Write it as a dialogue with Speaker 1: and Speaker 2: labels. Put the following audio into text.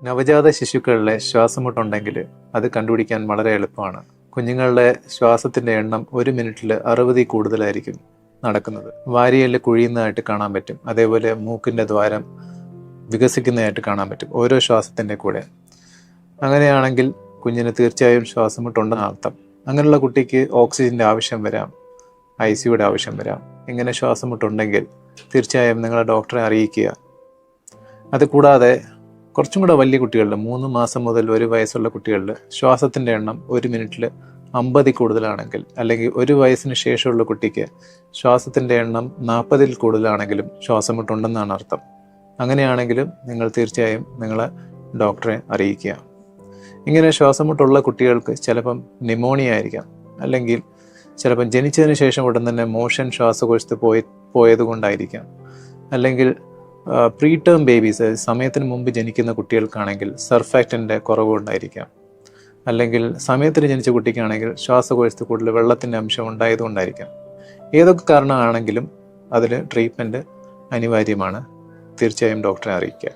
Speaker 1: നവജാത ശിശുക്കളിലെ ശ്വാസമുട്ടുണ്ടെങ്കിൽ അത് കണ്ടുപിടിക്കാൻ വളരെ എളുപ്പമാണ്. കുഞ്ഞുങ്ങളുടെ ശ്വാസത്തിൻ്റെ എണ്ണം 1 മിനിറ്റിൽ 60 കൂടുതലായിരിക്കും നടക്കുന്നത്. വാരിയെല്ല് കുഴിയുന്നതായിട്ട് കാണാൻ പറ്റും. അതേപോലെ മൂക്കിൻ്റെ ദ്വാരം വികസിക്കുന്നതായിട്ട് കാണാൻ പറ്റും ഓരോ ശ്വാസത്തിൻ്റെ കൂടെ. അങ്ങനെയാണെങ്കിൽ കുഞ്ഞിന് തീർച്ചയായും ശ്വാസമുട്ടുണ്ടെന്ന് അർത്ഥം. അങ്ങനെയുള്ള കുട്ടിക്ക് ഓക്സിജൻ്റെ ആവശ്യം വരാം, ICUയുടെ ആവശ്യം വരാം. ഇങ്ങനെ ശ്വാസമുട്ടുണ്ടെങ്കിൽ തീർച്ചയായും നിങ്ങളെ ഡോക്ടറെ അറിയിക്കുക. അതുകൂടാതെ കുറച്ചും കൂടെ വലിയ കുട്ടികളിൽ 3 മാസം മുതൽ 1 വയസ്സുള്ള കുട്ടികളിൽ ശ്വാസത്തിൻ്റെ എണ്ണം 1 മിനിറ്റിൽ 50 കൂടുതലാണെങ്കിൽ, അല്ലെങ്കിൽ 1 വയസ്സിന് ശേഷമുള്ള കുട്ടിക്ക് ശ്വാസത്തിൻ്റെ എണ്ണം 40 കൂടുതലാണെങ്കിലും ശ്വാസമുട്ടുണ്ടെന്നാണ് അർത്ഥം. അങ്ങനെയാണെങ്കിലും നിങ്ങൾ തീർച്ചയായും നിങ്ങളെ ഡോക്ടറെ അറിയിക്കുക. ഇങ്ങനെ ശ്വാസമുട്ടുള്ള കുട്ടികൾക്ക് ചിലപ്പം ന്യൂമോണിയ ആയിരിക്കാം, അല്ലെങ്കിൽ ചിലപ്പം ജനിച്ചതിന് ശേഷം ഉടൻ തന്നെ മോഷൻ ശ്വാസകോശത്ത് പോയത് കൊണ്ടായിരിക്കാം, അല്ലെങ്കിൽ പ്രീ ടേം ബേബീസ് സമയത്തിന് മുമ്പ് ജനിക്കുന്ന കുട്ടികൾക്കാണെങ്കിൽ സർഫാക്റ്റൻ്റെ കുറവ് കൊണ്ടായിരിക്കാം, അല്ലെങ്കിൽ സമയത്തിന് ജനിച്ച കുട്ടിക്കാണെങ്കിൽ ശ്വാസകോശത്ത് കൂടുതൽ വെള്ളത്തിൻ്റെ അംശം ഉണ്ടായതുകൊണ്ടായിരിക്കാം. ഏതൊക്കെ കാരണമാണെങ്കിലും അതിൽ ട്രീറ്റ്മെൻറ്റ് അനിവാര്യമാണ്. തീർച്ചയായും ഡോക്ടറെ അറിയിക്കുക.